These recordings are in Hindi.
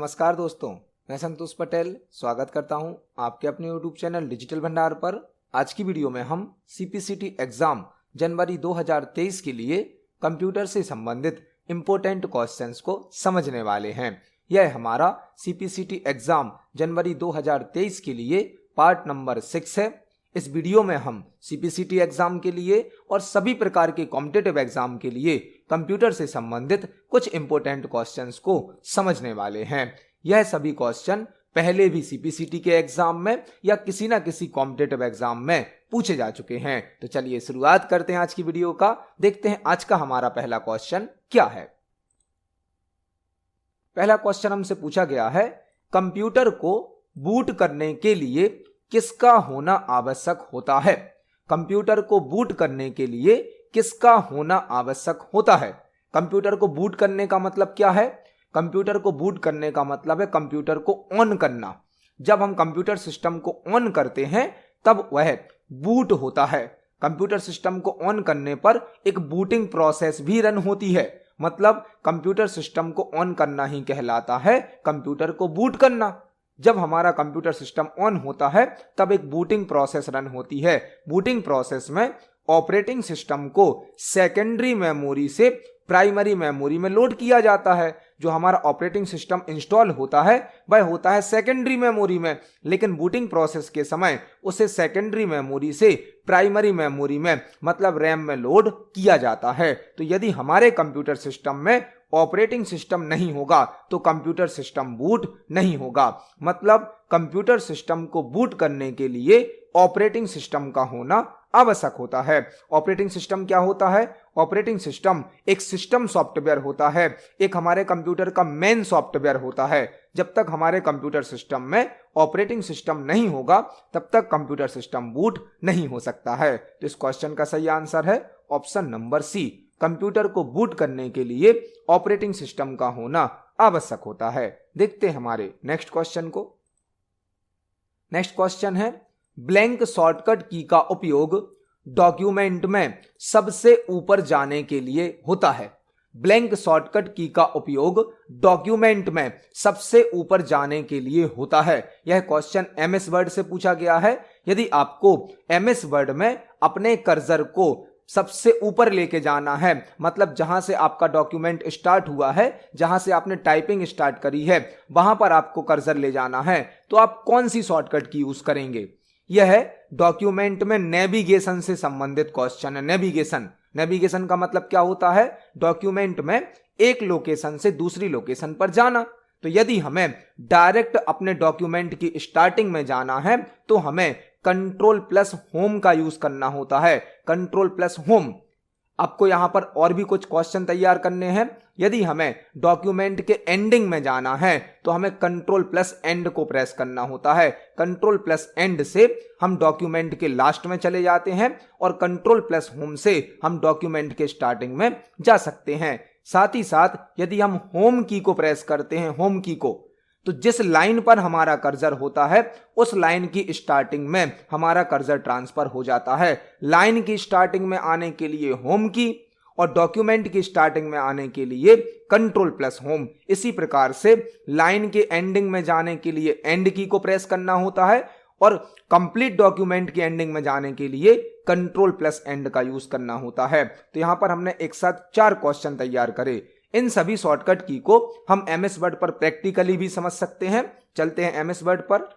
नमस्कार दोस्तों, मैं संतोष पटेल स्वागत करता हूं आपके अपने YouTube चैनल डिजिटल भंडार पर। आज की वीडियो में हम CPCT एग्जाम जनवरी 2023 के लिए कंप्यूटर से संबंधित इम्पोर्टेंट क्वेश्चंस को समझने वाले हैं। यह हमारा CPCT एग्जाम जनवरी 2023 के लिए पार्ट नंबर 6 है। इस वीडियो में हम CPCT एग्जाम के लिए और सभी प्रकार के कॉम्पिटिटिव एग्जाम के लिए कंप्यूटर से संबंधित कुछ इंपॉर्टेंट क्वेश्चंस को समझने वाले हैं। यह सभी क्वेश्चन पहले भी CPCT के एग्जाम में या किसी ना किसी कॉम्पिटिटिव एग्जाम में पूछे जा चुके हैं। तो चलिए शुरुआत करते हैं आज की वीडियो का। देखते हैं आज का हमारा पहला क्वेश्चन क्या है। पहला क्वेश्चन हमसे पूछा गया है, कंप्यूटर को बूट करने के लिए किसका होना आवश्यक होता है। कंप्यूटर को बूट करने के लिए किसका होना आवश्यक होता है। कंप्यूटर को बूट करने का मतलब क्या है? कंप्यूटर को बूट करने का मतलब है कंप्यूटर को ऑन करना। जब हम कंप्यूटर सिस्टम को ऑन करते हैं तब वह बूट होता है। कंप्यूटर सिस्टम को ऑन करने पर एक बूटिंग प्रोसेस भी रन होती है। मतलब कंप्यूटर सिस्टम को ऑन करना ही कहलाता है कंप्यूटर को बूट करना। जब हमारा कंप्यूटर सिस्टम ऑन होता है तब एक बूटिंग प्रोसेस रन होती है। बूटिंग प्रोसेस में ऑपरेटिंग सिस्टम को सेकेंडरी मेमोरी से प्राइमरी मेमोरी में लोड किया जाता है। जो हमारा ऑपरेटिंग सिस्टम इंस्टॉल होता है वह होता है सेकेंडरी मेमोरी में, लेकिन बूटिंग प्रोसेस के समय उसे सेकेंडरी मेमोरी से प्राइमरी मेमोरी में मतलब रैम में लोड किया जाता है। तो यदि हमारे कंप्यूटर सिस्टम में ऑपरेटिंग सिस्टम नहीं होगा तो कंप्यूटर सिस्टम बूट नहीं होगा। मतलब कंप्यूटर सिस्टम को बूट करने के लिए ऑपरेटिंग सिस्टम का होना आवश्यक होता है। ऑपरेटिंग सिस्टम क्या होता है? ऑपरेटिंग सिस्टम एक सिस्टम सॉफ्टवेयर होता है, एक हमारे कंप्यूटर का मेन सॉफ्टवेयर होता है। जब तक हमारे कंप्यूटर सिस्टम में ऑपरेटिंग सिस्टम नहीं होगा तब तक कंप्यूटर सिस्टम बूट नहीं हो सकता है। तो इस क्वेश्चन का सही आंसर है ऑप्शन नंबर सी। कंप्यूटर को बूट करने के लिए ऑपरेटिंग सिस्टम का होना आवश्यक होता है। देखते हैं हमारे नेक्स्ट क्वेश्चन को। नेक्स्ट क्वेश्चन है, ब्लैंक शॉर्टकट की का उपयोग डॉक्यूमेंट में सबसे ऊपर जाने के लिए होता है। ब्लैंक शॉर्टकट की का उपयोग डॉक्यूमेंट में सबसे ऊपर जाने के लिए होता है। यह क्वेश्चन MS वर्ड से पूछा गया है। यदि आपको MS वर्ड में अपने कर्सर को सबसे ऊपर लेके जाना है, मतलब जहां से आपका डॉक्यूमेंट स्टार्ट हुआ है, जहां से आपने टाइपिंग स्टार्ट करी है, वहां पर आपको कर्सर ले जाना है, तो आप कौन सी शॉर्टकट की यूज करेंगे? यह है डॉक्यूमेंट में नेविगेशन से संबंधित क्वेश्चन है। नेविगेशन का मतलब क्या होता है? डॉक्यूमेंट में एक लोकेशन से दूसरी लोकेशन पर जाना। तो यदि हमें डायरेक्ट अपने डॉक्यूमेंट की स्टार्टिंग में जाना है तो हमें Ctrl+Home का यूज करना होता है। Ctrl+Home। आपको यहां पर और भी कुछ क्वेश्चन तैयार करने हैं। यदि हमें डॉक्यूमेंट के एंडिंग में जाना है तो हमें Ctrl+End को प्रेस करना होता है। Ctrl+End से हम डॉक्यूमेंट के लास्ट में चले जाते हैं और Ctrl+Home से हम डॉक्यूमेंट के स्टार्टिंग में जा सकते हैं। साथ ही साथ यदि हम होम की को प्रेस करते हैं, होम की को, तो जिस लाइन पर हमारा कर्सर होता है उस लाइन की स्टार्टिंग में हमारा कर्सर ट्रांसफर हो जाता है। लाइन की स्टार्टिंग में आने के लिए होम की और डॉक्यूमेंट की स्टार्टिंग में आने के लिए Ctrl+Home। इसी प्रकार से लाइन के एंडिंग में जाने के लिए एंड की को प्रेस करना होता है और कंप्लीट डॉक्यूमेंट की एंडिंग में जाने के लिए Ctrl+End का यूज करना होता है। तो यहां पर हमने एक साथ 4 क्वेश्चन तैयार करे। इन सभी शॉर्टकट की को हम MS वर्ड पर प्रैक्टिकली भी समझ सकते हैं। चलते हैं MS वर्ड पर।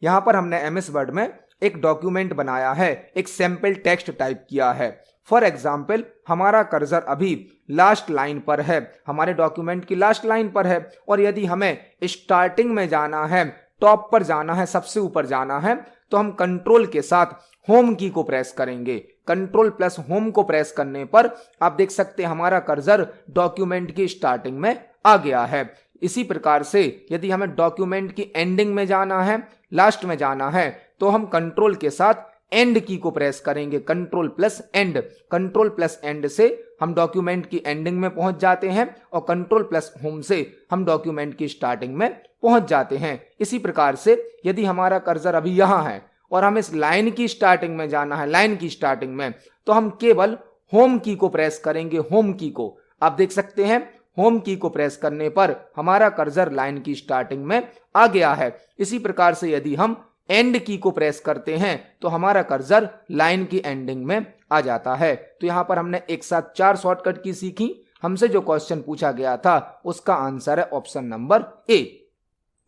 यहां पर हमने MS वर्ड में एक डॉक्यूमेंट बनाया है, एक सैंपल टेक्स्ट टाइप किया है। फॉर एग्जाम्पल हमारा कर्सर अभी लास्ट लाइन पर है, हमारे डॉक्यूमेंट की लास्ट लाइन पर है और यदि हमें स्टार्टिंग में जाना है, टॉप पर जाना है, सबसे ऊपर जाना है, तो हम कंट्रोल के साथ होम की को प्रेस करेंगे। Ctrl+Home को प्रेस करने पर आप देख सकते हैं हमारा कर्सर डॉक्यूमेंट की स्टार्टिंग में आ गया है। इसी प्रकार से यदि हमें डॉक्यूमेंट की एंडिंग में जाना है, लास्ट में जाना है, तो हम कंट्रोल के साथ एंड की को प्रेस करेंगे। Ctrl+End। Ctrl+End से हम डॉक्यूमेंट की एंडिंग में पहुंच जाते हैं और Ctrl+Home से हम डॉक्यूमेंट की स्टार्टिंग में पहुंच जाते हैं। इसी प्रकार से यदि हमारा कर्सर अभी यहां है और हमें इस लाइन की स्टार्टिंग में जाना है, लाइन की स्टार्टिंग में, तो हम केवल होम की को प्रेस करेंगे। होम की को आप देख सकते हैं होम की को प्रेस करने पर हमारा कर्सर लाइन की स्टार्टिंग में आ गया है। इसी प्रकार से यदि हम एंड की को प्रेस करते हैं तो हमारा कर्सर लाइन की एंडिंग में आ जाता है। तो यहां पर हमने एक साथ 4 शॉर्टकट की सीखी। हमसे जो क्वेश्चन पूछा गया था उसका आंसर है ऑप्शन नंबर ए।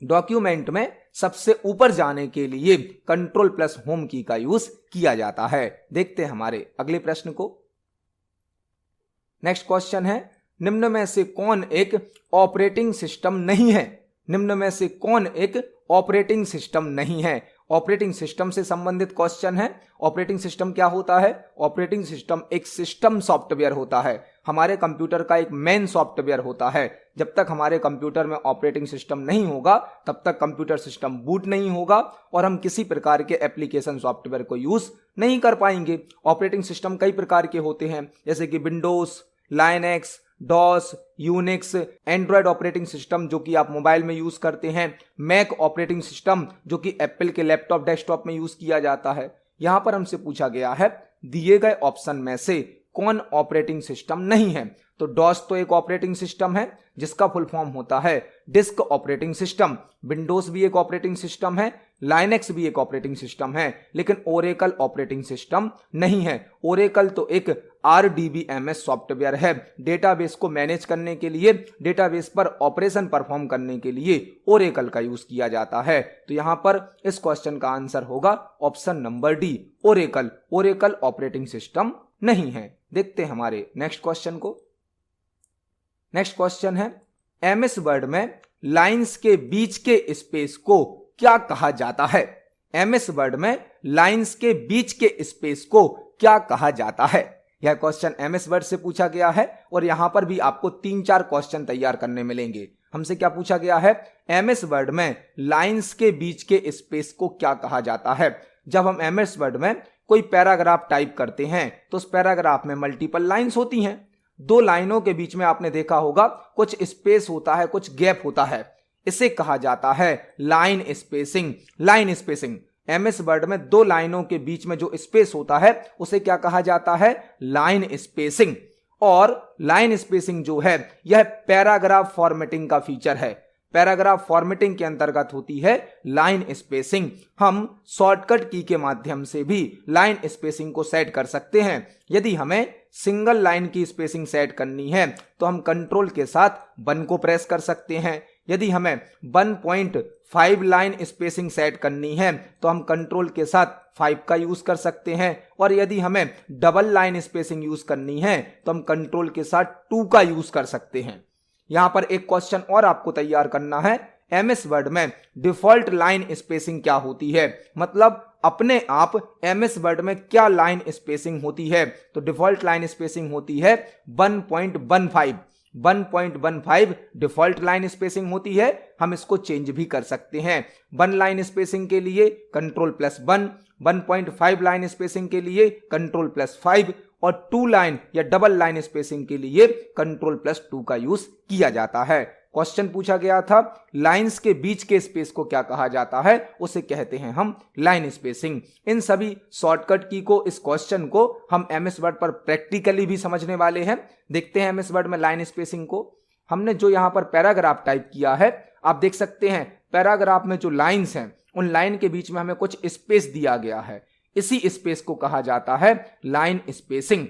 डॉक्यूमेंट में सबसे ऊपर जाने के लिए कंट्रोल प्लस होम की का यूज किया जाता है। देखते हैं हमारे अगले प्रश्न को। नेक्स्ट क्वेश्चन है, निम्न में से कौन एक ऑपरेटिंग सिस्टम नहीं है? निम्न में से कौन एक ऑपरेटिंग सिस्टम नहीं है? ऑपरेटिंग सिस्टम से संबंधित क्वेश्चन है। ऑपरेटिंग सिस्टम क्या होता है? ऑपरेटिंग सिस्टम एक सिस्टम सॉफ्टवेयर होता है, हमारे कंप्यूटर का एक मेन सॉफ्टवेयर होता है। जब तक हमारे कंप्यूटर में ऑपरेटिंग सिस्टम नहीं होगा तब तक कंप्यूटर सिस्टम बूट नहीं होगा और हम किसी प्रकार के एप्लीकेशन सॉफ्टवेयर को यूज नहीं कर पाएंगे। ऑपरेटिंग सिस्टम कई प्रकार के होते हैं, जैसे कि Windows, Linux, DOS, Unix, Android operating system जो कि आप मोबाइल में यूज करते हैं, मैक ऑपरेटिंग सिस्टम जो कि एप्पल के लैपटॉप डेस्कटॉप में यूज किया जाता है। यहां पर हमसे पूछा गया है दिए गए ऑप्शन में से कौन ऑपरेटिंग सिस्टम नहीं है? तो डॉस तो एक ऑपरेटिंग सिस्टम है जिसका फुल फॉर्म होता है डिस्क ऑपरेटिंग सिस्टम। विंडोज भी एक ऑपरेटिंग सिस्टम है, लाइनेक्स भी एक ऑपरेटिंग सिस्टम है, लेकिन ओरेकल ऑपरेटिंग सिस्टम नहीं है। ओरेकल तो एक RDBMS सॉफ्टवेयर है, डेटाबेस को मैनेज करने के लिए, डेटाबेस पर ऑपरेशन परफॉर्म करने के लिए ओरेकल का यूज किया जाता है। तो यहां पर इस क्वेश्चन का आंसर होगा option number D, Oracle. Oracle operating system नहीं है। देखते हैं हमारे नेक्स्ट क्वेश्चन को। नेक्स्ट क्वेश्चन है, MS वर्ड में लाइंस के बीच के स्पेस को क्या कहा जाता है? MS वर्ड में लाइंस के बीच के स्पेस को क्या कहा जाता है? यह क्वेश्चन MS वर्ड से पूछा गया है और यहां पर भी आपको 3-4 क्वेश्चन तैयार करने मिलेंगे। हमसे क्या पूछा गया है? MS वर्ड में लाइंस के बीच के स्पेस को क्या कहा जाता है? जब हम MS वर्ड में कोई पैराग्राफ टाइप करते हैं तो उस पैराग्राफ में मल्टीपल लाइंस होती हैं। 2 लाइनों के बीच में आपने देखा होगा कुछ स्पेस होता है, कुछ गैप होता है, इसे कहा जाता है line spacing. Line spacing MS word में 2 लाइनों के बीच में जो स्पेस होता है उसे क्या कहा जाता है? Line spacing. और लाइन स्पेसिंग जो है यह पैराग्राफ फॉर्मेटिंग का फीचर है। पैराग्राफ फॉर्मेटिंग के अंतर्गत होती है लाइन स्पेसिंग। हम शॉर्टकट की के माध्यम से भी लाइन स्पेसिंग को सेट कर सकते हैं। यदि हमें सिंगल लाइन की स्पेसिंग सेट करनी है तो हम कंट्रोल के साथ 1 को प्रेस कर सकते हैं। यदि हमें 1.5 लाइन स्पेसिंग सेट करनी है तो हम कंट्रोल के साथ 5 का यूज कर सकते हैं। और यदि हमें डबल लाइन स्पेसिंग यूज करनी है तो हम कंट्रोल के साथ 2 का यूज कर सकते हैं। यहां पर एक क्वेश्चन और आपको तैयार करना है, MS वर्ड में डिफॉल्ट लाइन स्पेसिंग क्या होती है? मतलब अपने आप MS वर्ड में क्या लाइन स्पेसिंग होती है? तो डिफॉल्ट लाइन स्पेसिंग होती है 1.15। 1.15 डिफॉल्ट लाइन स्पेसिंग होती है। हम इसको चेंज भी कर सकते हैं। 1 लाइन स्पेसिंग के लिए कंट्रोल+1, 1.5 लाइन स्पेसिंग के लिए कंट्रोल+5 और 2 लाइन या डबल लाइन स्पेसिंग के लिए कंट्रोल+2 का यूज किया जाता है। क्वेश्चन पूछा गया था लाइंस के बीच के स्पेस को क्या कहा जाता है? उसे कहते हैं हम लाइन स्पेसिंग। इन सभी शॉर्टकट की को, इस क्वेश्चन को हम MS वर्ड पर प्रैक्टिकली भी समझने वाले हैं। देखते हैं MS वर्ड में लाइन स्पेसिंग को। हमने जो यहां पर पैराग्राफ टाइप किया है, आप देख सकते हैं पैराग्राफ में जो लाइंस हैं उन लाइन के बीच में हमें कुछ स्पेस दिया गया है। इसी स्पेस को कहा जाता है लाइन स्पेसिंग।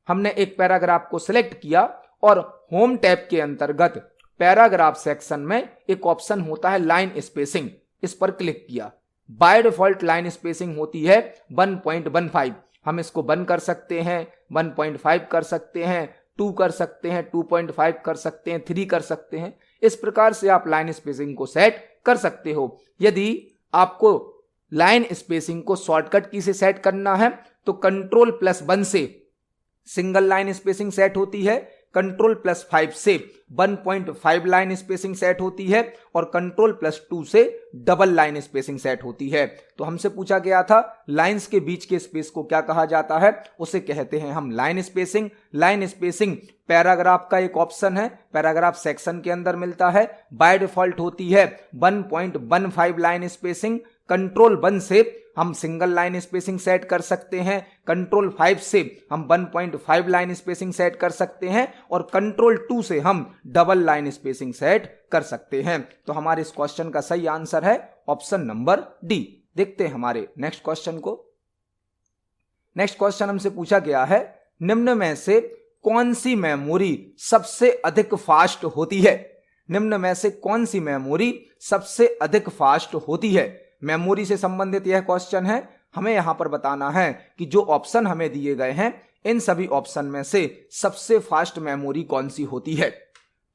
हमने एक पैराग्राफ को सिलेक्ट किया और होम टैब के अंतर्गत पैराग्राफ सेक्शन में एक ऑप्शन होता है लाइन स्पेसिंग, इस पर क्लिक किया। बाय डिफॉल्ट लाइन स्पेसिंग होती है 1.15। हम इसको 1 कर सकते हैं, 1.5 कर सकते हैं, 2 कर सकते हैं, 2.5 कर सकते हैं, 3 कर सकते हैं। इस प्रकार से आप लाइन स्पेसिंग को सेट कर सकते हो। यदि आपको लाइन स्पेसिंग को शॉर्टकट की से सेट करना है तो कंट्रोल+1 से सिंगल लाइन स्पेसिंग सेट होती है, कंट्रोल+5 से 1.5 लाइन स्पेसिंग सेट होती है और कंट्रोल+2 से डबल लाइन स्पेसिंग सेट होती है। तो हमसे पूछा गया था लाइंस के बीच के स्पेस को क्या कहा जाता है? उसे कहते हैं हम line spacing. Line spacing paragraph का एक ऑप्शन है, पैराग्राफ सेक्शन के अंदर मिलता है। बाय डिफॉल्ट होती है 1.15 लाइन स्पेसिंग। कंट्रोल 1 से हम सिंगल लाइन स्पेसिंग सेट कर सकते हैं, कंट्रोल 5 से हम 1.5 लाइन स्पेसिंग सेट कर सकते हैं और कंट्रोल 2 से हम डबल लाइन स्पेसिंग सेट कर सकते हैं। तो हमारे इस क्वेश्चन का सही आंसर है ऑप्शन नंबर डी। देखते हैं हमारे नेक्स्ट क्वेश्चन को। नेक्स्ट क्वेश्चन हमसे पूछा गया है, निम्न में से कौन सी मेमोरी सबसे अधिक फास्ट होती है? निम्न में से कौन सी मेमोरी सबसे अधिक फास्ट होती है? मेमोरी से संबंधित यह क्वेश्चन है। हमें यहां पर बताना है कि जो ऑप्शन हमें दिए गए हैं इन सभी ऑप्शन में से सबसे फास्ट मेमोरी कौन सी होती है।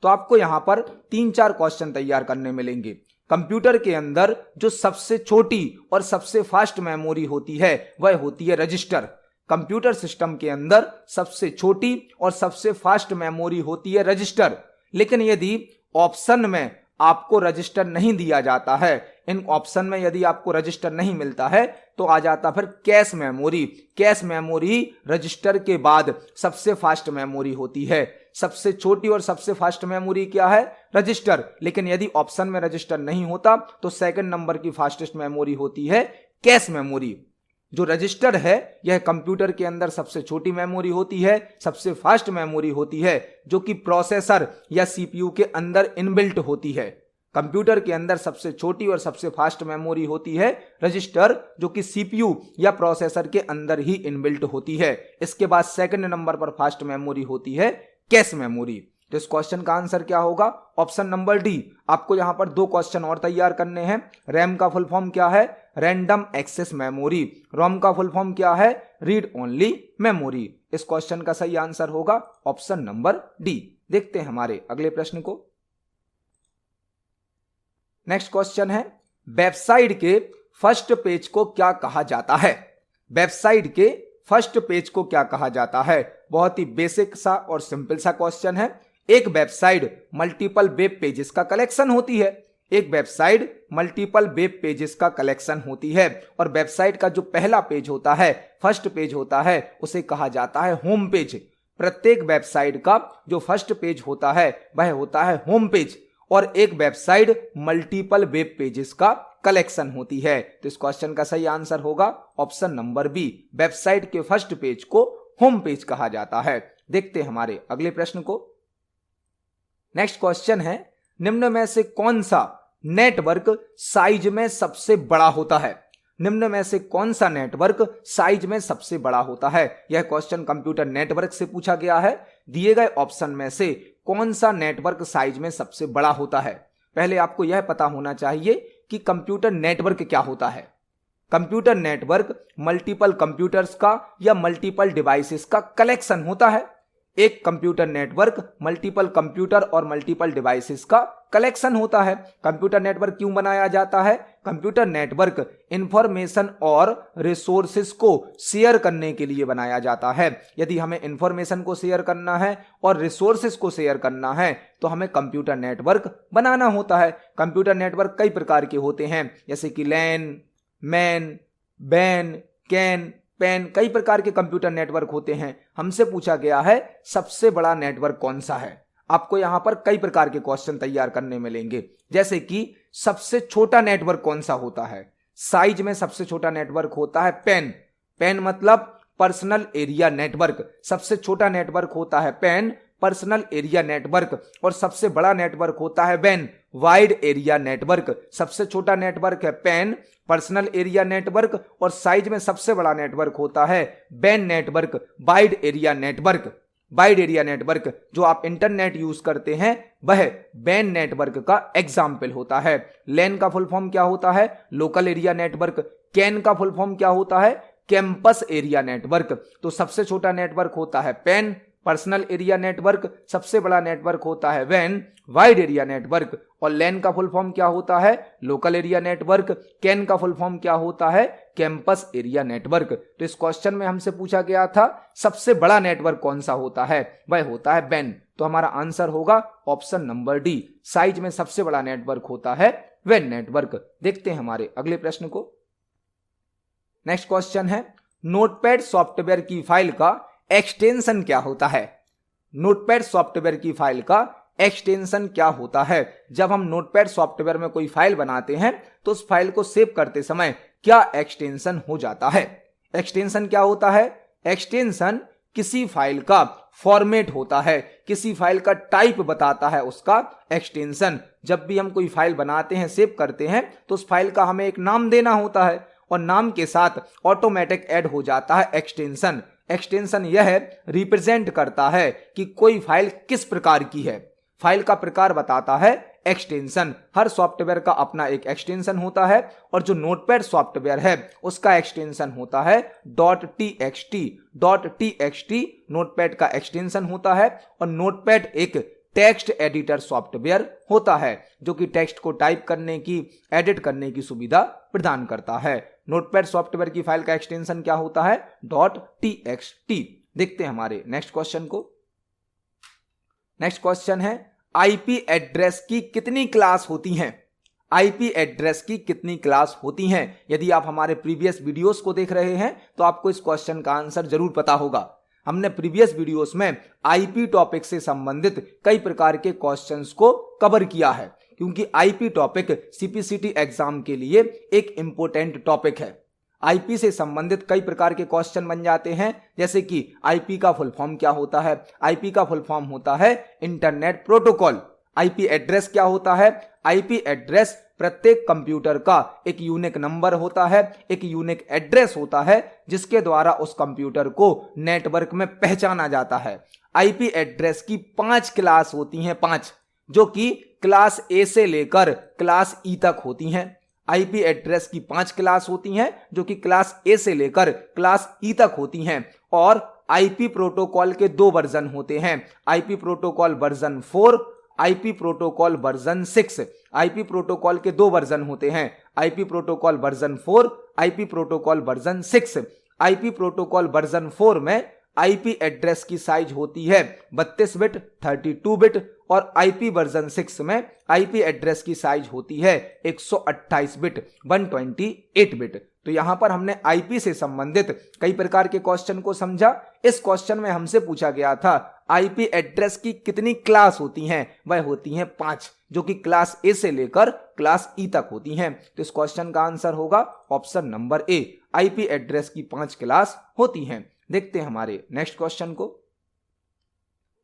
तो आपको यहां पर 3-4 क्वेश्चन तैयार करने मिलेंगे। कंप्यूटर के अंदर जो सबसे छोटी और सबसे फास्ट मेमोरी होती है वह होती है रजिस्टर। कंप्यूटर सिस्टम के अंदर सबसे छोटी और सबसे फास्ट मेमोरी होती है रजिस्टर। लेकिन यदि ऑप्शन में आपको रजिस्टर नहीं दिया जाता है, इन ऑप्शन में यदि आपको रजिस्टर नहीं मिलता है तो आ जाता फिर cache memory. Cache memory register के बाद सबसे फास्ट मेमोरी होती है। सबसे छोटी और सबसे फास्ट मेमोरी क्या है? रजिस्टर। लेकिन यदि ऑप्शन में रजिस्टर नहीं होता तो सेकंड नंबर की फास्टेस्ट मेमोरी होती है कैश मेमोरी। जो रजिस्टर है यह कंप्यूटर के अंदर सबसे छोटी मेमोरी होती है, सबसे फास्ट मेमोरी होती है, जो कि प्रोसेसर या सीपीयू के अंदर इनबिल्ट होती है। कंप्यूटर के अंदर सबसे छोटी और सबसे फास्ट मेमोरी होती है रजिस्टर, जो कि सीपीयू या प्रोसेसर के अंदर ही इनबिल्ट होती है। इसके बाद सेकंड नंबर पर फास्ट मेमोरी होती है कैश मेमोरी। तो इस क्वेश्चन का आंसर क्या होगा? Option number D. आपको यहां पर 2 क्वेश्चन और तैयार करने हैं। रैम का फुल फॉर्म क्या है? Random access memory. रोम का फुल फॉर्म क्या है? Read only memory. इस क्वेश्चन का सही आंसर होगा ऑप्शन नंबर डी। देखते हैं हमारे अगले प्रश्न को। नेक्स्ट क्वेश्चन है, वेबसाइट के फर्स्ट पेज को क्या कहा जाता है? वेबसाइट के फर्स्ट पेज को क्या कहा जाता है? बहुत ही बेसिक सा और सिंपल सा क्वेश्चन है। एक वेबसाइट मल्टीपल वेब पेजेस का कलेक्शन होती है। एक वेबसाइट मल्टीपल वेब पेजेस का कलेक्शन होती है और वेबसाइट का जो पहला पेज होता है, फर्स्ट पेज होता है, उसे कहा जाता है होम पेज। प्रत्येक वेबसाइट का जो फर्स्ट पेज होता है वह होता है होम पेज और एक वेबसाइट मल्टीपल वेब पेजेस का कलेक्शन होती है। तो इस क्वेश्चन का सही आंसर होगा ऑप्शन नंबर बी। वेबसाइट के फर्स्ट पेज को होम पेज कहा जाता है। देखते हैं हमारे अगले प्रश्न को। नेक्स्ट क्वेश्चन है, निम्न में से कौन सा नेटवर्क साइज में सबसे बड़ा होता है? निम्न में से कौन सा नेटवर्क साइज में सबसे बड़ा होता है? यह क्वेश्चन कंप्यूटर नेटवर्क से पूछा गया है। दिए गए ऑप्शन में से कौन सा नेटवर्क साइज में सबसे बड़ा होता है? पहले आपको यह पता होना चाहिए कि कंप्यूटर नेटवर्क क्या होता है। कंप्यूटर नेटवर्क मल्टीपल कंप्यूटर्स का या मल्टीपल डिवाइसेस का कलेक्शन होता है। एक कंप्यूटर नेटवर्क मल्टीपल कंप्यूटर और मल्टीपल डिवाइसेस का कलेक्शन होता है। कंप्यूटर नेटवर्क क्यों बनाया जाता है? कंप्यूटर नेटवर्क इंफॉर्मेशन और रिसोर्सेज को शेयर करने के लिए बनाया जाता है। यदि हमें इंफॉर्मेशन को शेयर करना है और रिसोर्सेज को शेयर करना है तो हमें कंप्यूटर नेटवर्क बनाना होता है। कंप्यूटर नेटवर्क कई प्रकार के होते हैं, जैसे कि लैन, मैन, बैन, कैन, पेन, कई प्रकार के कंप्यूटर नेटवर्क होते हैं। हमसे पूछा गया है सबसे बड़ा नेटवर्क कौन सा है। आपको यहां पर कई प्रकार के क्वेश्चन तैयार करने मिलेंगे, जैसे कि सबसे छोटा नेटवर्क कौन सा होता है। साइज में सबसे छोटा नेटवर्क होता है पेन। पेन मतलब पर्सनल एरिया नेटवर्क। सबसे छोटा नेटवर्क होता है पेन, पर्सनल एरिया नेटवर्क। और सबसे बड़ा नेटवर्क होता है वैन, वाइड एरिया नेटवर्क। सबसे छोटा नेटवर्क है पेन, पर्सनल एरिया नेटवर्क और साइज में सबसे बड़ा नेटवर्क होता है वैन network, wide area network. Wide area network जो आप इंटरनेट यूज करते हैं वह वैन नेटवर्क का एग्जाम्पल होता है। लैन का फुल फॉर्म क्या होता है? Local area network. कैन का फुल फॉर्म क्या होता है? Campus area network. तो सबसे छोटा नेटवर्क होता है पेन, पर्सनल एरिया नेटवर्क, सबसे बड़ा नेटवर्क होता है वैन, वाइड एरिया नेटवर्क। और लैन का फुल फॉर्म क्या होता है? Local area network. कैन का फुल फॉर्म क्या होता है? Campus area network. तो इस क्वेश्चन में हमसे पूछा गया था सबसे बड़ा नेटवर्क कौन सा होता है, वह होता है वैन। तो हमारा आंसर होगा ऑप्शन नंबर डी। साइज में सबसे बड़ा नेटवर्क होता है वैन नेटवर्क। देखते हैं हमारे अगले प्रश्न को। नेक्स्ट क्वेश्चन है, नोटपैड सॉफ्टवेयर की फाइल का एक्सटेंशन क्या होता है? नोटपैड सॉफ्टवेयर की फाइल का एक्सटेंशन क्या होता है? जब हम नोटपैड सॉफ्टवेयर में कोई फाइल बनाते हैं तो उस फाइल को सेव करते समय क्या एक्सटेंशन हो जाता है। एक्सटेंशन क्या होता है? एक्सटेंशन किसी फाइल का फॉर्मेट होता है, किसी फाइल का टाइप बताता है उसका एक्सटेंशन। जब भी हम कोई फाइल बनाते हैं, सेव करते हैं, तो उस फाइल का हमें एक नाम देना होता है और नाम के साथ ऑटोमेटिक ऐड हो जाता है एक्सटेंशन। एक्सटेंशन यह रिप्रेजेंट करता है कि कोई फाइल किस प्रकार की है, फाइल का प्रकार बताता है एक्सटेंशन। हर सॉफ्टवेयर का अपना एक एक्सटेंशन होता है और जो नोटपैड सॉफ्टवेयर है उसका एक्सटेंशन होता है .txt। .txt नोटपैड का एक्सटेंशन होता है और नोटपैड एक टेक्स्ट एडिटर सॉफ्टवेयर होता है जो कि टेक्स्ट को टाइप करने की, एडिट करने की सुविधा प्रदान करता है। नोटपैड सॉफ्टवेयर की फाइल का एक्सटेंशन क्या होता है? .txt। देखते हैं हमारे नेक्स्ट क्वेश्चन को। नेक्स्ट क्वेश्चन है आईपी एड्रेस की कितनी क्लास होती हैं? आईपी एड्रेस की कितनी क्लास होती हैं? यदि आप हमारे प्रीवियस वीडियोस को देख रहे हैं तो आपको इस क्वेश्चन का आंसर जरूर पता होगा। हमने प्रीवियस वीडियोस में आईपी टॉपिक से संबंधित कई प्रकार के क्वेश्चंस को कवर किया है, क्योंकि आईपी टॉपिक सीपीसीटी एग्जाम के लिए एक इंपॉर्टेंट टॉपिक है। आईपी से संबंधित कई प्रकार के क्वेश्चन बन जाते हैं, जैसे कि आईपी का फुल फॉर्म क्या होता है? आईपी का फुल फॉर्म होता है इंटरनेट प्रोटोकॉल। आईपी एड्रेस क्या होता है? आईपी एड्रेस प्रत्येक कंप्यूटर का एक यूनिक नंबर होता है, एक यूनिक एड्रेस होता है जिसके द्वारा उस कंप्यूटर को नेटवर्क में पहचाना जाता है। आईपी एड्रेस की 5 क्लास होती हैं, 5, जो कि क्लास ए से लेकर क्लास ई तक होती हैं। आईपी एड्रेस की 5 क्लास होती हैं जो कि क्लास ए से लेकर क्लास ई तक होती हैं। और आईपी प्रोटोकॉल के 2 वर्जन होते हैं, IP protocol version 4, IP protocol version 6। IP protocol के 2 वर्जन होते हैं, IP protocol version 4, IP protocol version 6। IP protocol version 4 में आईपी एड्रेस की साइज होती है 32 बिट, 32 बिट, और आईपी वर्जन 6 में आईपी एड्रेस की साइज होती है 128 बिट, 128 बिट। तो यहां पर हमने आईपी से संबंधित कई प्रकार के क्वेश्चन को समझा। इस क्वेश्चन में हमसे पूछा गया था आईपी एड्रेस की कितनी क्लास होती हैं? वह होती हैं 5, जो कि क्लास ए से लेकर क्लास ई तक होती हैं। तो इस क्वेश्चन का आंसर होगा ऑप्शन नंबर ए, आईपी एड्रेस की 5 क्लास होती हैं। देखते हैं हमारे नेक्स्ट क्वेश्चन को।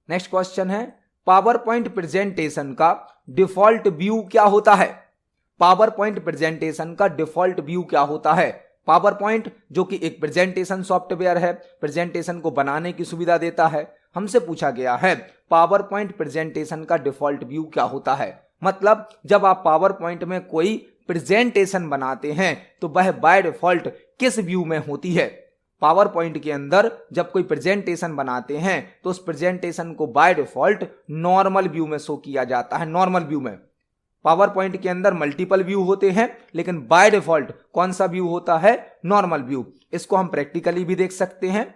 नेक्स्ट क्वेश्चन है पावर पॉइंट प्रेजेंटेशन का डिफॉल्ट व्यू क्या होता है? पावर पॉइंट प्रेजेंटेशन का डिफॉल्ट व्यू क्या होता है? पावर पॉइंट जो कि एक प्रेजेंटेशन सॉफ्टवेयर है, प्रेजेंटेशन को बनाने की सुविधा देता है। हमसे पूछा गया है पावर पॉइंट प्रेजेंटेशन का डिफॉल्ट व्यू क्या होता है। मतलब जब आप पावर पॉइंट में कोई प्रेजेंटेशन बनाते हैं तो वह बाय डिफॉल्ट किस व्यू में होती है? पावर पॉइंट के अंदर जब कोई प्रेजेंटेशन बनाते हैं तो उस प्रेजेंटेशन को बाय डिफॉल्ट नॉर्मल व्यू में शो किया जाता है। नॉर्मल व्यू में पावर पॉइंट के अंदर मल्टीपल व्यू होते हैं, लेकिन बाय डिफॉल्ट कौन सा व्यू होता है? Normal view. इसको हम प्रैक्टिकली भी देख सकते हैं।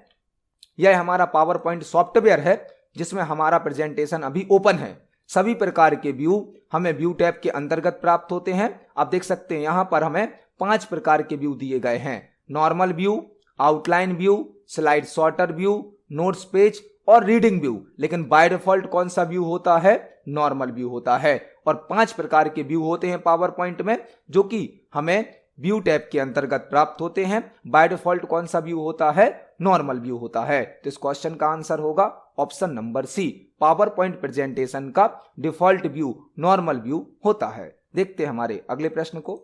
यह हमारा पावर पॉइंट सॉफ्टवेयर है जिसमें हमारा प्रेजेंटेशन अभी ओपन है। सभी प्रकार के व्यू हमें व्यू टैब के अंतर्गत प्राप्त होते हैं। आप देख सकते हैं यहां पर हमें 5 प्रकार के व्यू दिए गए हैं, normal view, outline view, slide sorter view, notes page और रीडिंग व्यू। लेकिन बाय डिफॉल्ट कौन सा व्यू होता है? नॉर्मल व्यू होता है। और 5 प्रकार के व्यू होते हैं पावर पॉइंट में, जो कि हमें व्यू टैब के अंतर्गत प्राप्त होते हैं। बाय डिफॉल्ट कौन सा व्यू होता है? नॉर्मल व्यू होता है। तो इस क्वेश्चन का आंसर होगा option number C, PowerPoint presentation का डिफॉल्ट व्यू नॉर्मल व्यू होता है। देखते हैं हमारे अगले प्रश्न को।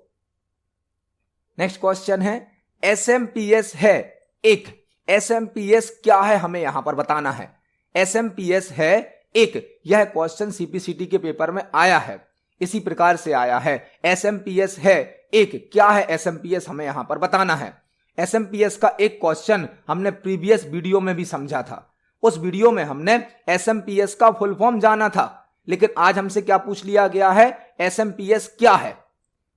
नेक्स्ट क्वेश्चन है एसएमपीएस है एक। एसएमपीएस क्या है हमें यहां पर बताना है। एसएमपीएस है एक, यह क्वेश्चन सीपीसीटी के पेपर में आया है, इसी प्रकार से आया है। एसएमपीएस है एक, क्या है एसएमपीएस हमें यहां पर बताना है। एसएमपीएस का एक क्वेश्चन हमने प्रीवियस वीडियो में भी समझा था। उस वीडियो में हमने एसएमपीएस का फुल फॉर्म जाना था, लेकिन आज हमसे क्या पूछ लिया गया है? एसएमपीएस क्या है।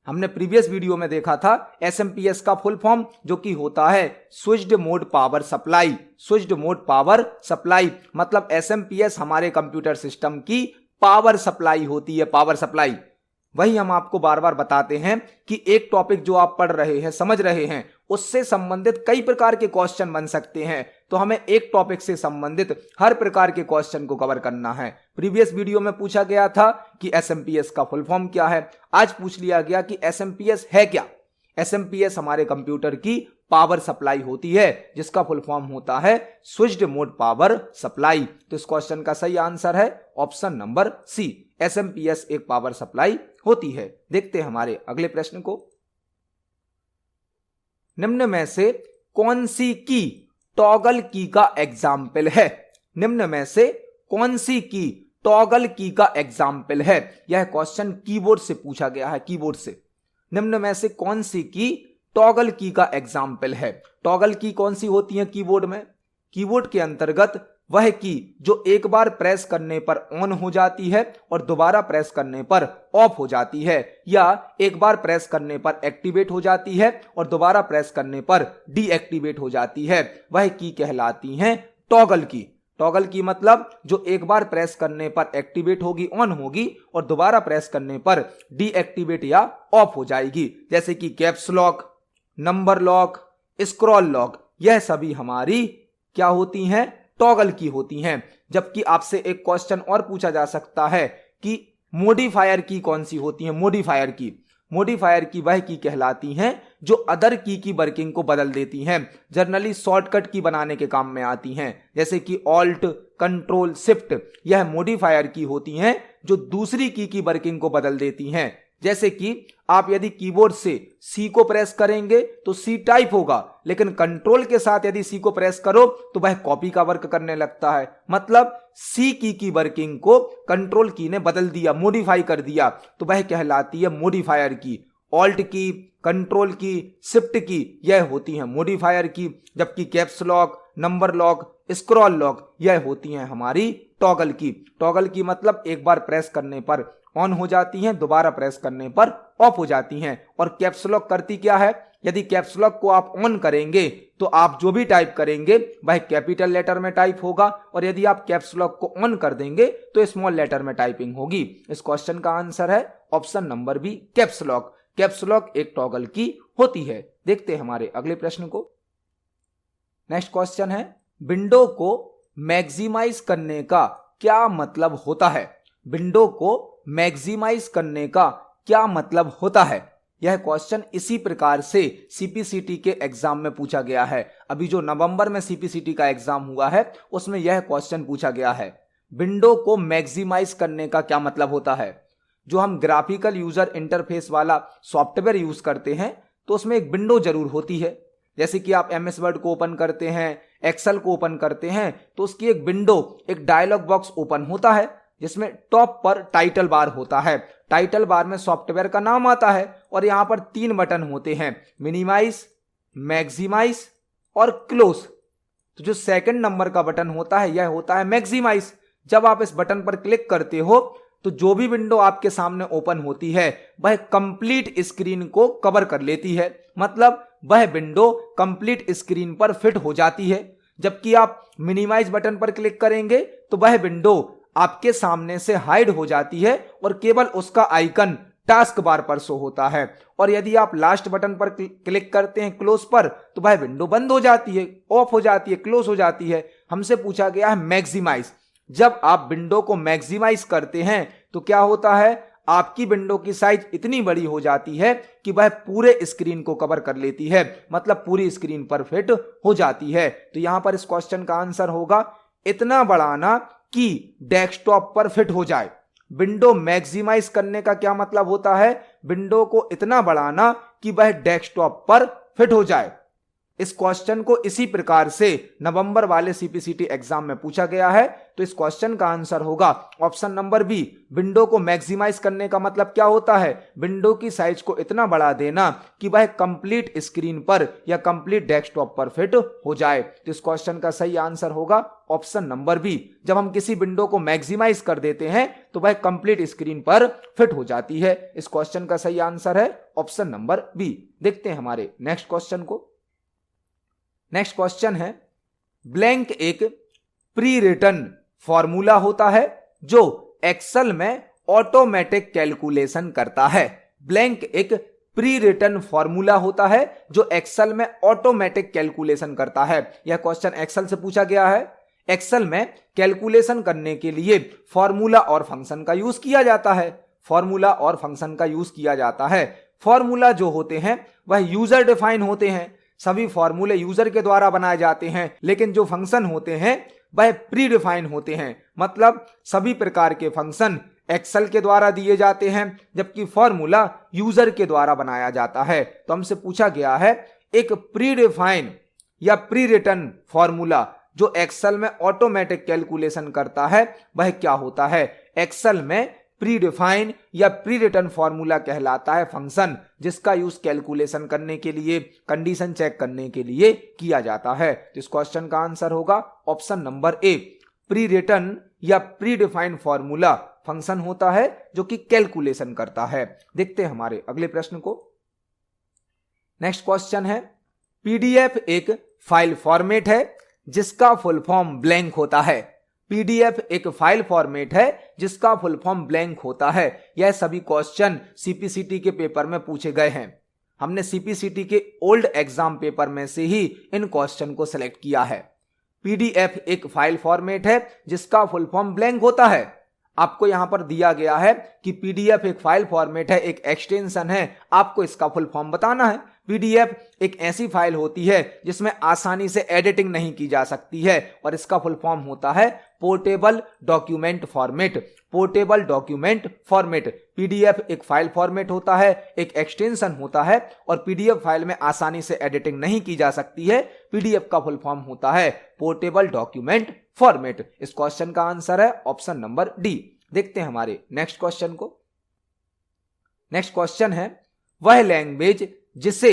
हमने प्रीवियस वीडियो में देखा था एसएमपीएस का फुल फॉर्म जो कि होता है switched mode power supply. Switched mode power supply मतलब एसएमपीएस हमारे कंप्यूटर सिस्टम की पावर सप्लाई होती है, पावर सप्लाई। वही हम आपको बार बार बताते हैं कि एक टॉपिक जो आप पढ़ रहे हैं, समझ रहे हैं, उससे संबंधित कई प्रकार के क्वेश्चन बन सकते हैं। तो हमें एक टॉपिक से संबंधित हर प्रकार के क्वेश्चन को कवर करना है। प्रीवियस वीडियो में पूछा गया था कि एसएमपीएस का फुल फॉर्म क्या है। आज पूछ लिया गया कि एसएमपीएस है क्या। एसएमपीएस हमारे कंप्यूटर की पावर सप्लाई होती है, जिसका फुल फॉर्म होता है स्विच्ड मोड पावर सप्लाई। तो इस क्वेश्चन का सही आंसर है ऑप्शन नंबर सी, एसएमपीएस एक पावर सप्लाई होती है। देखते हैं हमारे अगले प्रश्न को। निम्न में से कौन सी की टॉगल की का एग्जाम्पल है? निम्न में से कौन सी की टॉगल की का एग्जाम्पल है? यह क्वेश्चन कीबोर्ड से पूछा गया है, कीबोर्ड से। निम्न में से कौन सी की टॉगल की का एग्जाम्पल है? टॉगल की कौन सी होती है कीबोर्ड में? कीबोर्ड के अंतर्गत वह की जो एक बार प्रेस करने पर ऑन हो जाती है और दोबारा प्रेस करने पर ऑफ हो जाती है, या एक बार प्रेस करने पर एक्टिवेट हो जाती है और दोबारा प्रेस करने पर डीएक्टिवेट हो जाती है, वह की कहलाती हैं टॉगल की। टॉगल की मतलब जो एक बार प्रेस करने पर एक्टिवेट होगी, ऑन होगी, और दोबारा प्रेस करने पर डीएक्टिवेट या ऑफ हो जाएगी। जैसे कि caps lock, number lock, scroll lock, यह सभी हमारी क्या होती हैं? टॉगल की होती हैं। जबकि आपसे एक क्वेश्चन और पूछा जा सकता है कि मॉडिफायर की कौन सी होती है? मॉडिफायर की, मॉडिफायर की वह की कहलाती हैं जो अदर की वर्किंग को बदल देती हैं, जनरली शॉर्टकट की बनाने के काम में आती हैं, जैसे कि ऑल्ट, कंट्रोल, शिफ्ट, यह मॉडिफायर की होती हैं जो दूसरी की वर्किंग को बदल देती हैं। जैसे कि आप यदि कीबोर्ड से सी को प्रेस करेंगे तो सी टाइप होगा, लेकिन कंट्रोल के साथ यदि सी को प्रेस करो तो वह कॉपी का वर्क करने लगता है। मतलब सी की वर्किंग को कंट्रोल की ने बदल दिया, मॉडिफाई कर दिया, तो वह कहलाती है मॉडिफायर की। ऑल्ट की, कंट्रोल की, शिफ्ट की, यह होती है मॉडिफायर की, जबकि caps lock, number lock, scroll lock, यह होती हैं हमारी टॉगल की। टॉगल की मतलब एक बार प्रेस करने पर ऑन हो जाती हैं, दोबारा प्रेस करने पर ऑफ हो जाती हैं। और कैप्स लॉक करती क्या है? यदि कैप्स लॉक को आप ऑन करेंगे तो आप जो भी टाइप करेंगे वह कैपिटल लेटर में टाइप होगा, और यदि आप कैप्स लॉक को ऑन कर देंगे तो स्मॉल लेटर में टाइपिंग होगी। इस क्वेश्चन का आंसर है option number B, caps lock. Caps lock एक टॉगल की होती है। देखते हैं हमारे अगले प्रश्न को। नेक्स्ट क्वेश्चन है, विंडो को मैक्सिमाइज करने का क्या मतलब होता है? विंडो को मैक्सिमाइज करने का क्या मतलब होता है? यह क्वेश्चन इसी प्रकार से सीपीसीटी के एग्जाम में पूछा गया है। अभी जो नवंबर में सीपीसीटी का एग्जाम हुआ है उसमें यह क्वेश्चन पूछा गया है, विंडो को मैक्सिमाइज करने का क्या मतलब होता है? जो हम ग्राफिकल यूजर इंटरफेस वाला सॉफ्टवेयर यूज करते हैं तो उसमें एक विंडो जरूर होती है। जैसे कि आप एमएस वर्ड को ओपन करते हैं, एक्सेल को ओपन करते हैं, तो उसकी एक विंडो, एक डायलॉग बॉक्स ओपन होता है जिसमें टॉप पर टाइटल बार होता है। टाइटल बार में सॉफ्टवेयर का नाम आता है और यहां पर 3 बटन होते हैं, मिनिमाइज, मैक्सिमाइज और क्लोज। तो जो सेकंड नंबर का बटन होता है यह होता है मैक्सिमाइज। जब आप इस बटन पर क्लिक करते हो तो जो भी विंडो आपके सामने ओपन होती है वह कंप्लीट स्क्रीन को कवर कर लेती है, मतलब वह विंडो कंप्लीट स्क्रीन पर फिट हो जाती है। जबकि आप मिनिमाइज बटन पर क्लिक करेंगे तो वह विंडो आपके सामने से हाइड हो जाती है और केवल उसका आइकन टास्क बार पर शो होता है। और यदि आप लास्ट बटन पर क्लिक करते हैं क्लोज पर तो वह विंडो बंद हो जाती है, ऑफ हो जाती है, क्लोज हो जाती है। हमसे पूछा गया है मैक्सिमाइज। जब आप विंडो को मैक्सिमाइज करते हैं तो क्या होता है, आपकी विंडो की साइज इतनी बड़ी हो जाती है कि वह पूरे स्क्रीन को कवर कर लेती है, मतलब पूरी स्क्रीन पर फिट हो जाती है। तो यहां पर इस क्वेश्चन का आंसर होगा इतना बढ़ाना कि डेस्कटॉप पर फिट हो जाए। विंडो मैक्सिमाइज करने का क्या मतलब होता है? विंडो को इतना बढ़ाना कि वह डेस्कटॉप पर फिट हो जाए। इस क्वेश्चन को इसी प्रकार से नवंबर वाले सीपीसीटी एग्जाम में पूछा गया है। तो इस क्वेश्चन का आंसर होगा ऑप्शन नंबर बी, विंडो को मैक्सिमाइज करने का मतलब क्या होता है? विंडो की साइज को इतना बढ़ा देना कि वह कंप्लीट स्क्रीन पर या कंप्लीट डेस्कटॉप पर फिट हो जाए। तो इस क्वेश्चन का सही आंसर होगा ऑप्शन नंबर बी। जब हम किसी विंडो को मैक्सिमाइज कर देते हैं तो वह कंप्लीट स्क्रीन पर फिट हो जाती है। इस क्वेश्चन का सही आंसर है ऑप्शन नंबर बी। देखते हैं हमारे नेक्स्ट क्वेश्चन को। नेक्स्ट क्वेश्चन है, ब्लैंक एक प्री रिटन फॉर्मूला होता है जो एक्सेल में ऑटोमेटिक कैलकुलेशन करता है। ब्लैंक एक प्री रिटन फॉर्मूला होता है जो एक्सेल में ऑटोमेटिक कैलकुलेशन करता है। यह क्वेश्चन एक्सेल से पूछा गया है। एक्सेल में कैलकुलेशन करने के लिए फॉर्मूला और फंक्शन का यूज किया जाता है। फॉर्मूला और फंक्शन का यूज किया जाता है। फॉर्मूला जो होते हैं वह यूजर डिफाइन होते हैं, सभी फॉर्मूले यूजर के द्वारा बनाए जाते हैं, लेकिन जो फंक्शन होते हैं वह प्री डिफाइन होते हैं, मतलब सभी प्रकार के फंक्शन एक्सेल के द्वारा दिए जाते हैं, जबकि फॉर्मूला यूजर के द्वारा बनाया जाता है। तो हमसे पूछा गया है एक प्री डिफाइन या प्री रिटन फॉर्मूला जो एक्सेल में ऑटोमेटिक कैलकुलेशन करता है वह क्या होता है। एक्सेल में प्री डिफाइन या प्री रिटन फॉर्मूला कहलाता है फंक्शन जिसका यूज कैलकुलेशन करने के लिए, कंडीशन चेक करने के लिए किया जाता है। तो इस क्वेश्चन का आंसर होगा option number A. Pre written या प्री डिफाइन फॉर्मूला फंक्शन होता है जो कि कैलकुलेशन करता है। देखते हैं हमारे अगले प्रश्न को। नेक्स्ट क्वेश्चन है, पीडीएफ एक फाइल फॉर्मेट है जिसका फुल फॉर्म ब्लैंक होता है। पीडीएफ एक फाइल फॉर्मेट है जिसका फुल फॉर्म ब्लैंक होता है। यह सभी क्वेश्चन सीपीसीटी के पेपर में पूछे गए हैं। हमने सीपीसीटी के ओल्ड एग्जाम पेपर में से ही इन क्वेश्चन को सिलेक्ट किया है। पीडीएफ एक फाइल फॉर्मेट है जिसका फुल फॉर्म ब्लैंक होता है। आपको यहां पर दिया गया है कि पीडीएफ एक फाइल फॉर्मेट है, एक एक्सटेंशन है, आपको इसका फुल फॉर्म बताना है। पीडीएफ एक ऐसी फाइल होती है जिसमें आसानी से एडिटिंग नहीं की जा सकती है और इसका फुल फॉर्म होता है portable document format. Portable document format. PDF एक फाइल फॉर्मेट होता है, एक एक्सटेंशन होता है और पीडीएफ फाइल में आसानी से एडिटिंग नहीं की जा सकती है। पीडीएफ का फुल फॉर्म होता है पोर्टेबल डॉक्यूमेंट फॉर्मेट। इस क्वेश्चन का आंसर है ऑप्शन नंबर डी। देखते हैं हमारे नेक्स्ट क्वेश्चन को। नेक्स्ट क्वेश्चन है, वह लैंग्वेज जिसे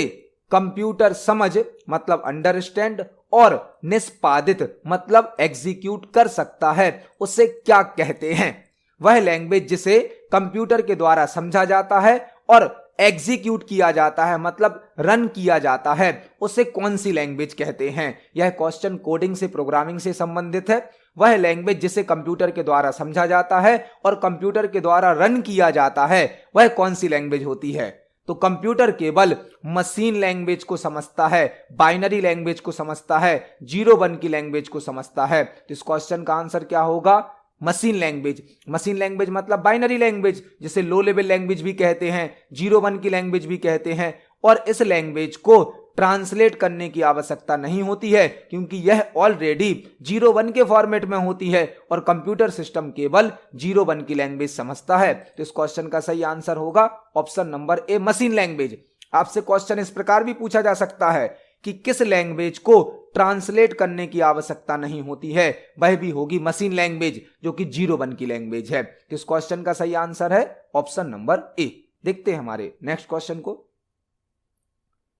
कंप्यूटर समझ मतलब अंडरस्टैंड और निष्पादित मतलब एग्जीक्यूट कर सकता है उसे क्या कहते हैं। वह लैंग्वेज जिसे कंप्यूटर के द्वारा समझा जाता है और एग्जीक्यूट किया जाता है मतलब रन किया जाता है उसे कौन सी लैंग्वेज कहते हैं। यह क्वेश्चन कोडिंग से, प्रोग्रामिंग से संबंधित है। वह लैंग्वेज जिसे कंप्यूटर के द्वारा समझा जाता है और कंप्यूटर के द्वारा रन किया जाता है वह कौन सी लैंग्वेज होती है। तो कंप्यूटर केवल मशीन लैंग्वेज को समझता है, बाइनरी लैंग्वेज को समझता है, 0-1 की लैंग्वेज को समझता है। तो इस क्वेश्चन का आंसर क्या होगा, मशीन लैंग्वेज। मशीन लैंग्वेज मतलब बाइनरी लैंग्वेज जिसे लो लेवल लैंग्वेज भी कहते हैं, 0-1 की लैंग्वेज भी कहते हैं। और इस लैंग्वेज को ट्रांसलेट करने की आवश्यकता नहीं होती है क्योंकि यह ऑलरेडी 0-1 के फॉर्मेट में होती है और कंप्यूटर सिस्टम केवल 0-1 की लैंग्वेज समझता है। तो इस क्वेश्चन का सही आंसर होगा ऑप्शन नंबर ए, मशीन लैंग्वेज। आपसे क्वेश्चन इस प्रकार भी पूछा जा सकता है कि किस लैंग्वेज को ट्रांसलेट करने की आवश्यकता नहीं होती है, वह भी होगी मशीन लैंग्वेज जो कि 0-1 की लैंग्वेज है। तो इस क्वेश्चन का सही आंसर है ऑप्शन नंबर ए। देखते हैं हमारे नेक्स्ट क्वेश्चन को।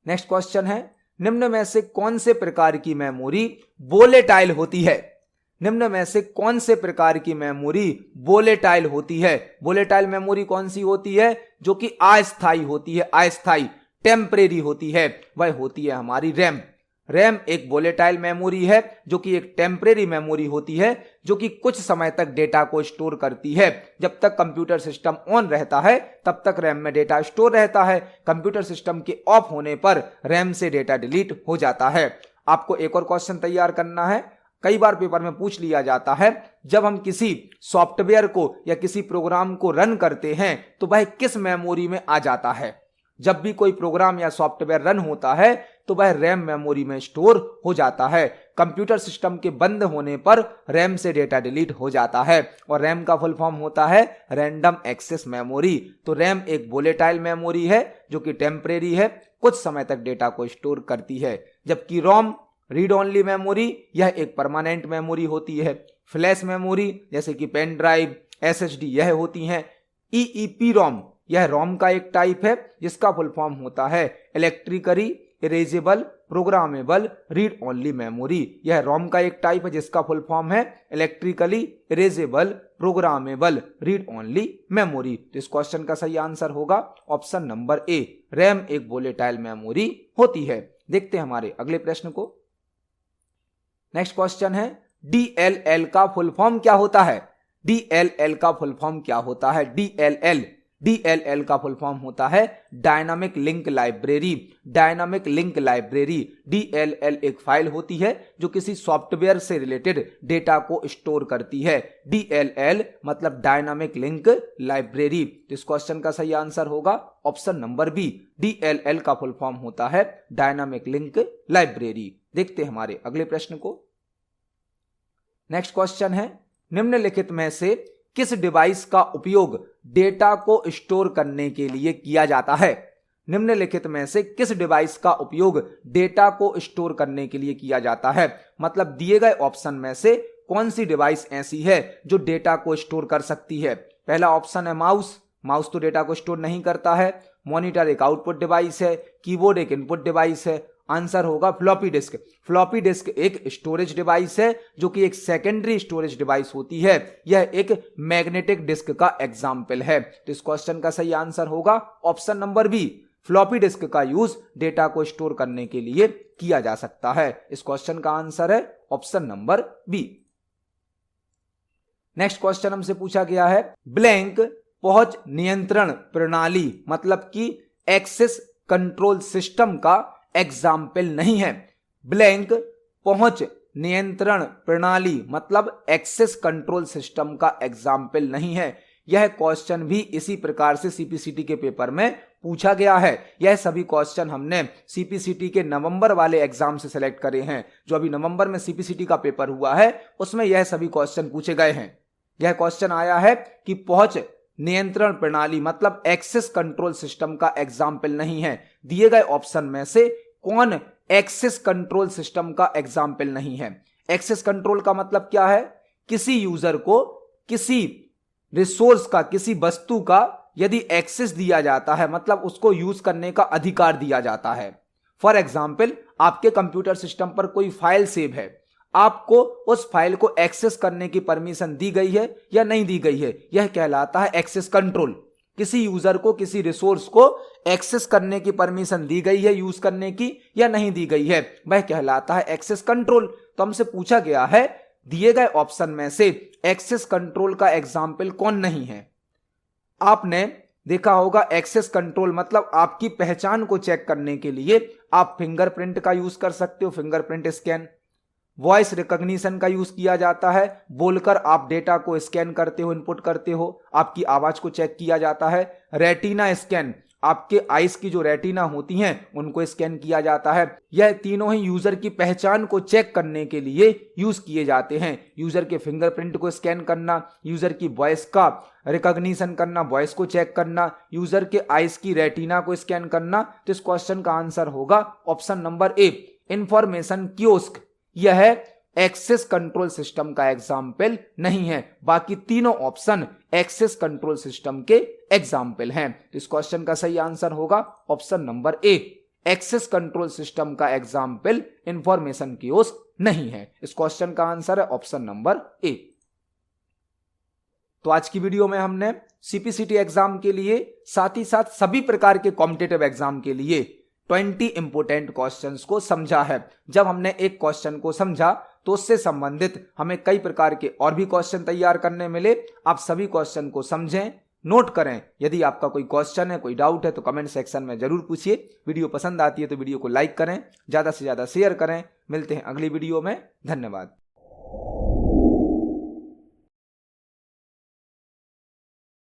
नेक्स्ट क्वेश्चन है, निम्न में से कौन से प्रकार की मेमोरी वोलेटाइल होती है। निम्न में से कौन से प्रकार की मेमोरी वोलेटाइल होती है। वोलेटाइल मेमोरी कौन सी होती है, जो कि अस्थायी होती है, अस्थायी टेम्परेरी होती है, वह होती है हमारी रैम। रैम एक वोलेटाइल मेमोरी है जो कि एक टेम्परेरी मेमोरी होती है जो कि कुछ समय तक डेटा को स्टोर करती है। जब तक कंप्यूटर सिस्टम ऑन रहता है तब तक रैम में डेटा स्टोर रहता है। कंप्यूटर सिस्टम के ऑफ होने पर रैम से डेटा डिलीट हो जाता है। आपको एक और क्वेश्चन तैयार करना है, कई बार पेपर में पूछ लिया जाता है, जब हम किसी सॉफ्टवेयर को या किसी प्रोग्राम को रन करते हैं तो वह किस मेमोरी में आ जाता है। जब भी कोई प्रोग्राम या सॉफ्टवेयर रन होता है तो वह रैम मेमोरी में स्टोर हो जाता है। कंप्यूटर सिस्टम के बंद होने पर रैम से डेटा डिलीट हो जाता है और रैम का फुल फॉर्म होता है रैंडम एक्सेस मेमोरी। तो रैम एक वोलेटाइल मेमोरी है जो कि टेम्परेरी है, कुछ समय तक डेटा को स्टोर करती है। जबकि रोम रीड ओनली मेमोरी, यह एक परमानेंट मेमोरी होती है। फ्लैश मेमोरी जैसे कि पेन ड्राइव, एसएसडी यह होती हैं। ईईपीरोम यह रोम का एक टाइप है जिसका फुल फॉर्म होता है electrically erasable programmable read only memory. यह रोम का एक टाइप है जिसका फुल फॉर्म है electrically erasable programmable read only memory. तो इस क्वेश्चन का सही आंसर होगा ऑप्शन नंबर ए, रैम एक वोलेटाइल मेमोरी होती है। देखते हैं हमारे अगले प्रश्न को। नेक्स्ट क्वेश्चन है, डीएलएल का फुल फॉर्म क्या होता है। डीएलएल का फुल फॉर्म क्या होता है। डीएलएल DLL का फुल फॉर्म होता है dynamic link library. Dynamic link library DLL एक फाइल होती है जो किसी सॉफ्टवेयर से रिलेटेड डेटा को स्टोर करती है। DLL मतलब डायनामिक लिंक लाइब्रेरी। इस क्वेश्चन का सही आंसर होगा ऑप्शन नंबर बी। DLL का फुल फॉर्म होता है डायनामिक लिंक लाइब्रेरी। देखते हैं हमारे अगले प्रश्न को। नेक्स्ट क्वेश्चन है, निम्नलिखित में से किस डिवाइस का उपयोग डेटा को स्टोर करने के लिए किया जाता है? निम्नलिखित में से किस डिवाइस का उपयोग डेटा को स्टोर करने के लिए किया जाता है? मतलब दिए गए ऑप्शन में से कौन सी डिवाइस ऐसी है जो डेटा को स्टोर कर सकती है? पहला ऑप्शन है माउस। माउस तो डेटा को स्टोर नहीं करता है। मॉनिटर एक आउटपुट डिवाइस है। कीबोर्ड एक इनपुट डिवाइस है। आंसर होगा फ्लॉपी डिस्क। फ्लॉपी डिस्क एक स्टोरेज डिवाइस है जो कि एक सेकेंडरी स्टोरेज डिवाइस होती है। यह एक मैग्नेटिक डिस्क का एग्जाम्पल है। तो इस क्वेश्चन का सही आंसर होगा option number B. Floppy disk का यूज डेटा को स्टोर करने के लिए किया जा सकता है। इस क्वेश्चन का आंसर है option number B. Next question हमसे पूछा गया है, ब्लैंक पहुंच नियंत्रण प्रणाली मतलब कि एक्सेस कंट्रोल सिस्टम का एग्जाम्पल नहीं है। ब्लैंक पहुंच नियंत्रण प्रणाली मतलब एक्सेस कंट्रोल सिस्टम का एग्जाम्पल नहीं है। यह क्वेश्चन भी इसी प्रकार से सीपीसीटी के पेपर में पूछा गया है। यह सभी क्वेश्चन हमने सीपीसीटी के नवंबर वाले एग्जाम से सिलेक्ट करे हैं। जो अभी नवंबर में सीपीसीटी का पेपर हुआ है उसमें यह सभी क्वेश्चन पूछे गए हैं। यह क्वेश्चन आया है कि पहुंच नियंत्रण प्रणाली मतलब एक्सेस कंट्रोल सिस्टम का एग्जाम्पल नहीं है। दिए गए ऑप्शन में से कौन एक्सेस कंट्रोल सिस्टम का एग्जाम्पल नहीं है? एक्सेस कंट्रोल का मतलब क्या है? किसी यूजर को किसी रिसोर्स का, किसी वस्तु का यदि एक्सेस दिया जाता है मतलब उसको यूज करने का अधिकार दिया जाता है। फॉर एग्जाम्पल, आपके कंप्यूटर सिस्टम पर कोई फाइल सेव है, आपको उस फाइल को एक्सेस करने की परमिशन दी गई है या नहीं दी गई है, यह कहलाता है एक्सेस कंट्रोल। किसी यूजर को किसी रिसोर्स को एक्सेस करने की परमिशन दी गई है यूज करने की या नहीं दी गई है, वह कहलाता है एक्सेस कंट्रोल। तो हमसे पूछा गया है दिए गए ऑप्शन में से एक्सेस कंट्रोल का एग्जाम्पल कौन नहीं है? आपने देखा होगा एक्सेस कंट्रोल मतलब आपकी पहचान को चेक करने के लिए आप फिंगरप्रिंट का यूज कर सकते हो, फिंगरप्रिंट स्कैन। वॉइस रिकॉग्निशन का यूज किया जाता है, बोलकर आप डेटा को स्कैन करते हो, इनपुट करते हो, आपकी आवाज को चेक किया जाता है। रेटिना स्कैन, आपके आईज की जो रेटिना होती हैं उनको स्कैन किया जाता है। यह तीनों ही यूजर की पहचान को चेक करने के लिए यूज किए जाते हैं। यूजर के फिंगरप्रिंट को स्कैन करना, यूजर की वॉइस का रिकॉग्निशन करना, वॉइस को चेक करना, यूजर के आईज की रेटिना को स्कैन करना। तो इस क्वेश्चन का आंसर होगा option number A, information kiosk. यह एक्सेस कंट्रोल सिस्टम का एग्जाम्पल नहीं है। बाकी तीनों ऑप्शन एक्सेस कंट्रोल सिस्टम के एग्जाम्पल हैं। तो इस क्वेश्चन का सही आंसर होगा option number A, access control system का एग्जाम्पल इंफॉर्मेशन कियोस्क नहीं है। इस क्वेश्चन का आंसर है ऑप्शन नंबर ए। तो आज की वीडियो में हमने सीपीसीटी एग्जाम के लिए साथ ही साथ सभी प्रकार के कॉम्पिटिटिव एग्जाम के लिए 20 इंपोर्टेंट क्वेश्चंस को समझा है। जब हमने एक क्वेश्चन को समझा तो उससे संबंधित हमें कई प्रकार के और भी क्वेश्चन तैयार करने मिले। आप सभी क्वेश्चन को समझें, नोट करें। यदि आपका कोई क्वेश्चन है, कोई डाउट है तो कमेंट सेक्शन में जरूर पूछिए। वीडियो पसंद आती है तो वीडियो को लाइक करें, ज्यादा से ज्यादा शेयर करें। मिलते हैं अगली वीडियो में। धन्यवाद।